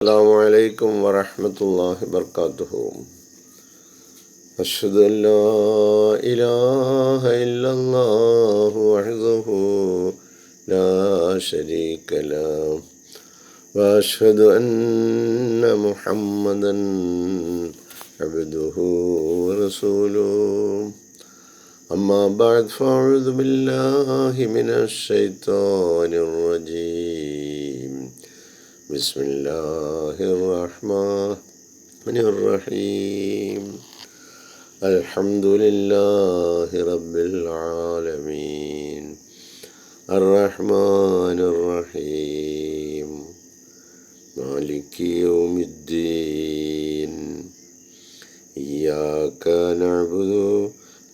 السلام عليكم ورحمة الله وبركاته. أشهد أن لا إله إلا الله وحده لا شريك له وأشهد أن محمدا عبده ورسوله. أما بعد فأعوذ بالله من الشيطان الرجيم. بسم الله الرحمن الرحيم. الحمد لله رب العالمين الرحمن الرحيم مالك يوم الدين. إياك نعبد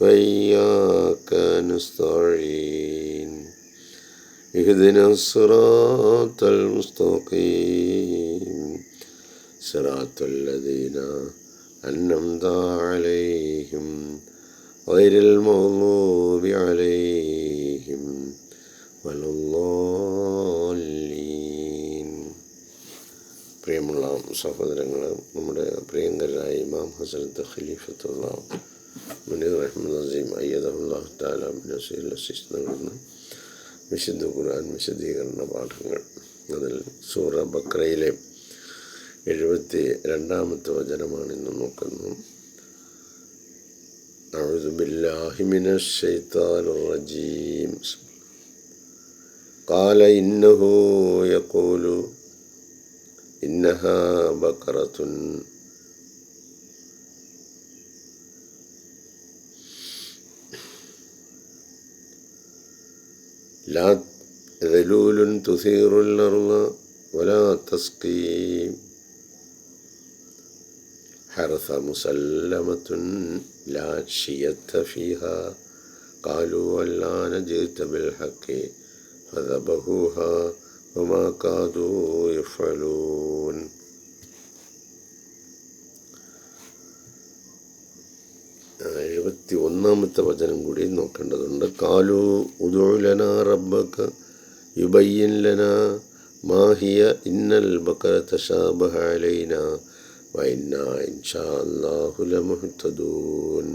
وإياك نستعين. اهدنا الصراط المستقيم صراط الذين أنعمت عليهم غير المغضوب عليهم ولا الضالين. പ്രിയമുള്ള സഹോദരങ്ങൾ, നമ്മുടെ പ്രിയങ്കരായ ഇമാം ഹസ്രത്ത് ഖലീഫത്തുള്ള മുനീർ അഹ്മദ് അസീം അയ്യദഹുല്ലാഹു തആല ബിനസീൽ അസീസ് നൽകുന്ന വിശുദ്ധ ഖുർആൻ വിശദീകരണ പാഠങ്ങൾ. അതിൽ സൂറ ബഖറയിലെ 72-ാമത്തെ വചനമാണ് ഇന്ന് നോക്കുന്നത്. അഊദു ബില്ലാഹി മിനശ് ശൈത്താനിർ റജീം. ഖാല ഇന്നഹു യഖൂലു ഇന്നഹാ ബഖറത്തുൻ لا ذلول تثير الأرض ولا تسقي حرث مسلمة لا شية فيها قالوا الآن جئت بالحق فذبحوها وما كادوا يفعلون. 71-ാമത്തെ വചനം കൂടി നോക്കേണ്ടതുണ്ട്. കാലു ഉദു ലനാ റബ്ബക യുബയ്യിൻ ലനാ മാ ഹിയ ഇന്നൽ ബഖറ തശാബഹ അലൈനാ വ ഇന്നാ ഇൻഷാ അല്ലാഹു ലമുഹ്തദൂൻ.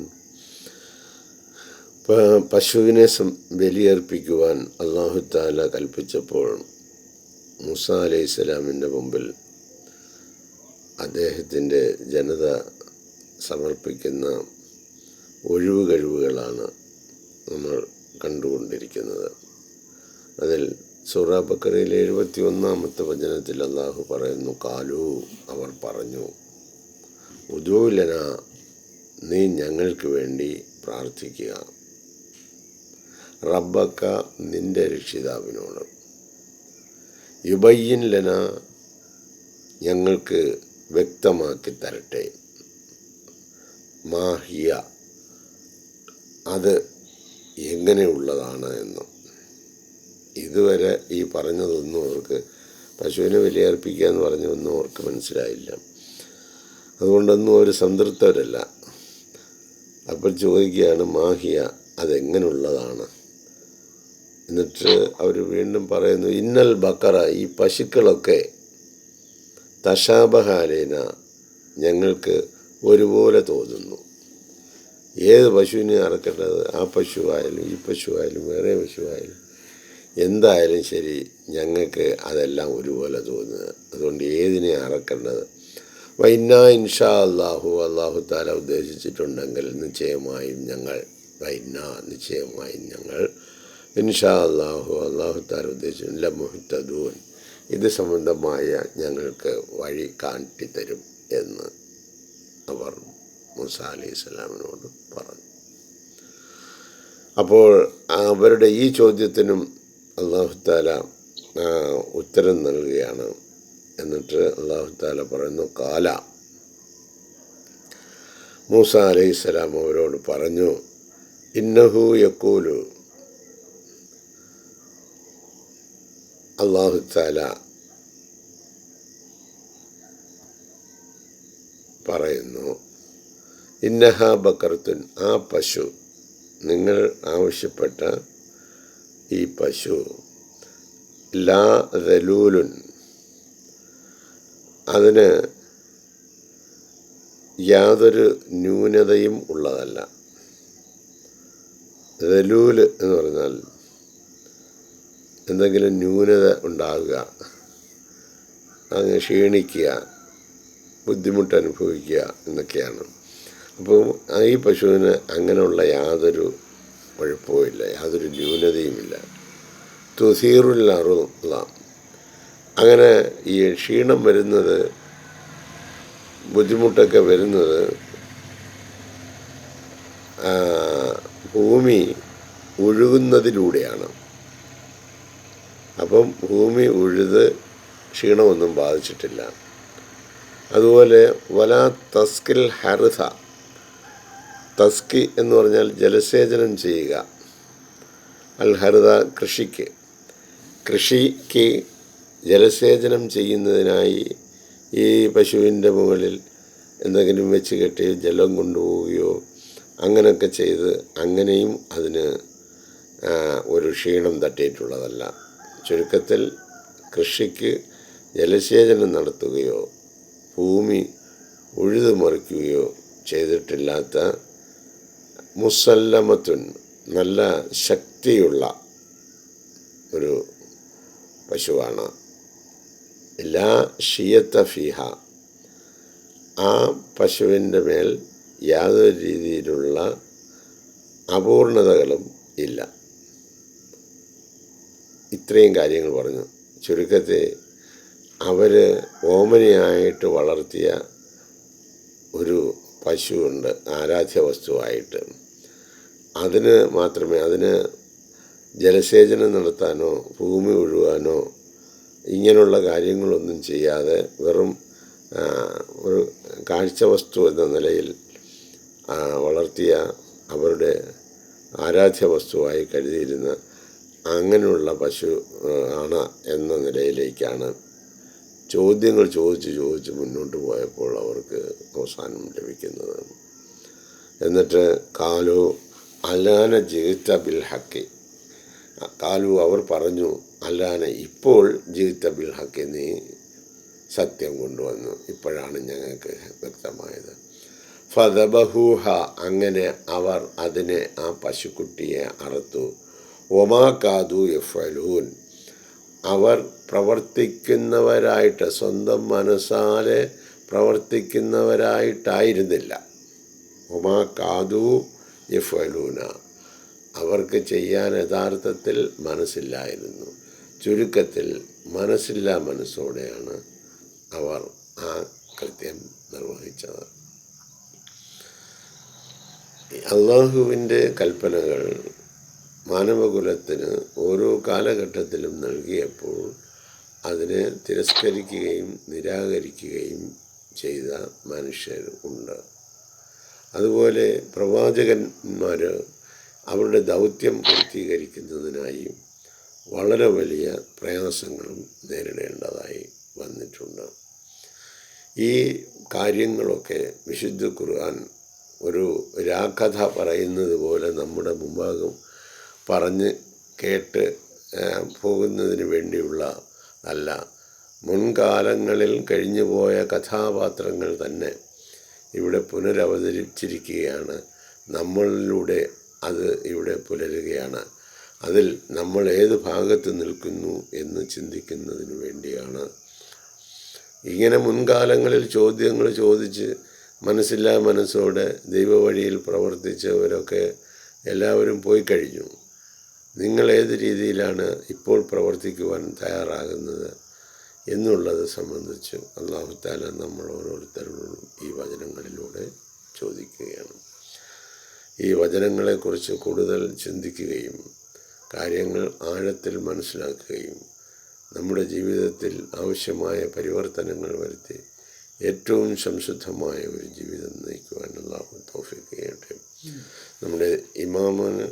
പശുവിനെ ബലിയർപ്പിക്കുവാൻ അല്ലാഹു തആല കൽപ്പിച്ചപ്പോൾ മൂസാ അലൈഹിസ്സലാമിൻ്റെ മുമ്പിൽ അദ്ദേഹത്തിൻ്റെ ജനത സമർപ്പിക്കുന്ന ഒഴിവ് കഴിവുകളാണ് നമ്മൾ കണ്ടുകൊണ്ടിരിക്കുന്നത്. അതിൽ സൂറ ബഖറയിലെ 71-ാമത്തെ വചനത്തിൽ അല്ലാഹു പറയുന്നു, കാലു അവർ പറഞ്ഞു, ഉദൂ ലനാ നീ ഞങ്ങൾക്ക് വേണ്ടി പ്രാർത്ഥിക്കുക, റബ്ബക്ക നിന്റെ രക്ഷിതാവിനോട്, യുബയ്യിൻ ലനാ ഞങ്ങൾക്ക് വ്യക്തമാക്കി തരട്ടെ, മാഹിയ അത് എങ്ങനെയുള്ളതാണ് എന്ന്. ഇതുവരെ ഈ പറഞ്ഞതൊന്നും അവർക്ക്, പശുവിനെ ബലിയർപ്പിക്കുക എന്ന് പറഞ്ഞതൊന്നും അവർക്ക് മനസ്സിലായില്ല. അതുകൊണ്ടൊന്നും അവർ സംതൃപ്തരല്ല. അപ്പോൾ ചോദിക്കുകയാണ്, മാഹിയ അതെങ്ങനെയുള്ളതാണ്. എന്നിട്ട് അവർ വീണ്ടും പറയുന്നു, ഇന്നൽ ബക്കറ ഈ പശുക്കളൊക്കെ തശാബഹാലേന ഞങ്ങൾക്ക് ഒരുപോലെ തോന്നുന്നു. ഏത് പശുവിനെ അറക്കേണ്ടത്, ആ പശുവായാലും ഈ പശുവായാലും വേറെ പശുവായാലും എന്തായാലും ശരി, ഞങ്ങൾക്ക് അതെല്ലാം ഒരുപോലെ തോന്നുന്നത്. അതുകൊണ്ട് ഏതിനെ അറക്കേണ്ടത്, വൈന്നാ ഇൻഷാ അല്ലാഹു അല്ലാഹു തആല ഉദ്ദേശിച്ചിട്ടുണ്ടെങ്കിൽ നിശ്ചയമായും ഞങ്ങൾ, നിശ്ചയമായും ഞങ്ങൾ, ഇൻഷാ അല്ലാഹു അല്ലാഹു തആല ഉദ്ദേശിച്ചു ലമുഹ്തദൂൻ ഇത് സംബന്ധമായ ഞങ്ങൾക്ക് വഴി കാട്ടിത്തരും എന്ന് അവർ മൂസാ അലൈഹിസ്സലാമിനോട് പറഞ്ഞു. അപ്പോൾ അവരുടെ ഈ ചോദ്യത്തിനും അല്ലാഹു തആല ഉത്തരം നൽകുകയാണ്. എന്നിട്ട് അല്ലാഹു തആല പറയുന്നു, കാല മൂസാ അലൈഹിസ്സലാം അവരോട് പറഞ്ഞു, ഇന്നഹു യഖൂലു അല്ലാഹു തആല പറയുന്നു, ഇന്നഹാ ബക്കറത്തുൻ ആ പശു, നിങ്ങൾ ആവശ്യപ്പെട്ട ഈ പശു ലാ ദലൂലുൻ അതിന് യാതൊരു ന്യൂനതയും ഉള്ളതല്ല. ദലൂല് എന്ന് പറഞ്ഞാൽ എന്തെങ്കിലും ന്യൂനത ഉണ്ടാകുക, അങ്ങ് ക്ഷീണിക്കുക, ബുദ്ധിമുട്ട് അനുഭവിക്കുക എന്നൊക്കെയാണ്. അപ്പോൾ ഈ പശുവിന് അങ്ങനെയുള്ള യാതൊരു കുഴപ്പവുമില്ല, യാതൊരു ന്യൂനതയുമില്ല. തുസീറുള്ള അങ്ങനെ ഈ ക്ഷീണം വരുന്നത്, ബുദ്ധിമുട്ടൊക്കെ വരുന്നത് ഭൂമി ഉഴുകുന്നതിലൂടെയാണ്. അപ്പം ഭൂമി ഉഴുത് ക്ഷീണമൊന്നും ബാധിച്ചിട്ടില്ല. അതുപോലെ വലാ തസ്കിൽ ഹർഥ, തസ്കി എന്ന് പറഞ്ഞാൽ ജലസേചനം ചെയ്യുക. അൽ ഹർഥ കൃഷിക്ക് ജലസേചനം ചെയ്യുന്നതിനായി ഈ പശുവിൻ്റെ മുകളിൽ എന്തെങ്കിലും വെച്ച് കെട്ടി ജലം കൊണ്ടുപോവുകയോ അങ്ങനെയൊക്കെ ചെയ്ത് അങ്ങനെയും അതിന് ഒരു ക്ഷീണം തട്ടിയിട്ടുള്ളതല്ല. ചുരുക്കത്തിൽ കൃഷിക്ക് ജലസേചനം നടത്തുകയോ ഭൂമി ഉഴുതുമറിക്കുകയോ ചെയ്തിട്ടില്ലാത്ത മുസല്ലമത്തുൻ, നല്ല ശക്തിയുള്ള ഒരു പശുവാണ്. ലാ ഷിയത്ത ഫിഹ, ആ പശുവിൻ്റെ മേൽ യാതൊരു രീതിയിലുള്ള അപൂർണതകളും ഇല്ല. ഇത്രയും കാര്യങ്ങൾ പറഞ്ഞു. ചുരുക്കത്തിൽ അവർ ഓമനയായിട്ട് വളർത്തിയ ഒരു പശുവുണ്ട് ആരാധ്യ വസ്തുവായിട്ട്. അതിന് ജലസേചനം നടത്താനോ ഭൂമി ഉഴുവാനോ ഇങ്ങനെയുള്ള കാര്യങ്ങളൊന്നും ചെയ്യാതെ വെറും ഒരു കാഴ്ച വസ്തു എന്ന നിലയിൽ വളർത്തിയ അവരുടെ ആരാധ്യ വസ്തുവായി കരുതിയിരുന്ന അങ്ങനെയുള്ള പശു ആണ് എന്ന നിലയിലേക്കാണ് ചോദ്യങ്ങൾ ചോദിച്ച് മുന്നോട്ട് പോയപ്പോൾ അവർക്ക് അവസാനം ലഭിക്കുന്നത്. എന്നിട്ട് കാലു അലാന ജിത്ത ബിൽ ഹക്കി, കാലു അവർ പറഞ്ഞു, അലാന ഇപ്പോൾ ജിത്ത ബിൽ ഹക്കി, നീ സത്യം കൊണ്ടുവന്നു, ഇപ്പോഴാണ് ഞങ്ങൾക്ക് വ്യക്തമായത്. ഫദബഹൂഹ, അങ്ങനെ അവർ അതിനെ, ആ പശുക്കുട്ടിയെ അറുത്തു. ഒമാ കാതു യഫ്അലൂൻ, അവർ പ്രവർത്തിക്കുന്നവരായിട്ട്, സ്വന്തം മനസ്സാലെ പ്രവർത്തിക്കുന്നവരായിട്ടായിരുന്നില്ല. ഒമാ കാതു യഫ്അലൂന, അവർക്ക് ചെയ്യാൻ യഥാർത്ഥത്തിൽ മനസ്സില്ലായിരുന്നു. ചുരുക്കത്തിൽ മനസ്സില്ലാ മനസ്സോടെയാണ് അവർ ആ കൃത്യം നിർവഹിച്ചത്. അള്ളാഹുവിൻ്റെ കൽപ്പനകൾ മാനവകുലത്തിന് ഓരോ കാലഘട്ടത്തിലും നൽകിയപ്പോൾ അതിനെ തിരസ്കരിക്കുകയും നിരാകരിക്കുകയും ചെയ്ത മനുഷ്യർ ഉണ്ട്. അതുപോലെ പ്രവാചകന്മാർ അവരുടെ ദൗത്യം പൂർത്തീകരിക്കുന്നതിനായി വളരെ വലിയ പ്രയാസങ്ങളും നേരിടേണ്ടതായി വന്നിട്ടുണ്ട്. ഈ കാര്യങ്ങളൊക്കെ വിശുദ്ധ ഖുർആൻ ഒരു രാക്കഥ പറയുന്നത് പോലെ നമ്മുടെ മുമ്പാകും പറഞ്ഞ് കേട്ട് പോകുന്നതിന് വേണ്ടിയുള്ള അല്ല. മുൻകാലങ്ങളിൽ കഴിഞ്ഞുപോയ കഥാപാത്രങ്ങൾ തന്നെ ഇവിടെ പുനരവതരിച്ചിരിക്കുകയാണ്. നമ്മളിലൂടെ അത് ഇവിടെ പുലരുകയാണ്. അതിൽ നമ്മൾ ഏത് ഭാഗത്ത് നിൽക്കുന്നു എന്ന് ചിന്തിക്കുന്നതിന് വേണ്ടിയാണ്. ഇങ്ങനെ മുൻകാലങ്ങളിൽ ചോദ്യങ്ങൾ ചോദിച്ച് മനസ്സില്ലാ മനസ്സോടെ ദൈവവഴിയിൽ പ്രവർത്തിച്ചവരൊക്കെ എല്ലാവരും പോയി കഴിഞ്ഞു. നിങ്ങൾ ഏത് രീതിയിലാണ് ഇപ്പോൾ പ്രവർത്തിക്കുവാൻ തയ്യാറാകുന്നത് എന്നുള്ളത് സംബന്ധിച്ച് അല്ലാഹു തആല നമ്മൾ ഓരോരുത്തരോടും ഈ വചനങ്ങളിലൂടെ ചോദിക്കുകയാണ്. ഈ വചനങ്ങളെക്കുറിച്ച് കൂടുതൽ ചിന്തിക്കുകയും കാര്യങ്ങൾ ആഴത്തിൽ മനസ്സിലാക്കുകയും നമ്മുടെ ജീവിതത്തിൽ ആവശ്യമായ പരിവർത്തനങ്ങൾ വരുത്തി ഏറ്റവും സംശുദ്ധമായ ഒരു ജീവിതം നയിക്കുവാൻ അല്ലാഹു തൗഫീഖ് ചെയ്യട്ടെ. നമ്മുടെ ഇമാമിന്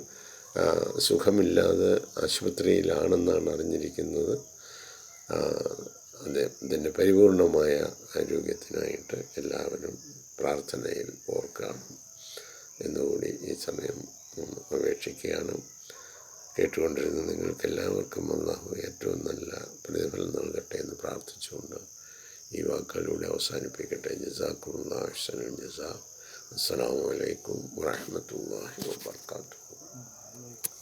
സുഖമില്ലാതെ ആശുപത്രിയിലാണെന്നാണ് അറിഞ്ഞിരിക്കുന്നത്. അതിൻ്റെ പരിപൂർണമായ ആരോഗ്യത്തിനായിട്ട് എല്ലാവരും പ്രാർത്ഥനയിൽ ഓർക്കണം എന്നുകൂടി ഈ സമയം അപേക്ഷിക്കുകയാണ്. കേട്ടുകൊണ്ടിരുന്ന നിങ്ങൾക്കെല്ലാവർക്കും അല്ലാഹു ഏറ്റവും നല്ല പ്രതിഫലം നൽകട്ടെ എന്ന് പ്രാർത്ഥിച്ചുകൊണ്ട് ഈ വാക്കുകൾ അവസാനിപ്പിക്കട്ടെ. ജസാക്കുമുല്ലാഹു അഹ്സനുൽ ജസാ. അസ്സലാമു അലൈക്കും വറഹ്മത്തുള്ളാഹി വബറകാതുഹു.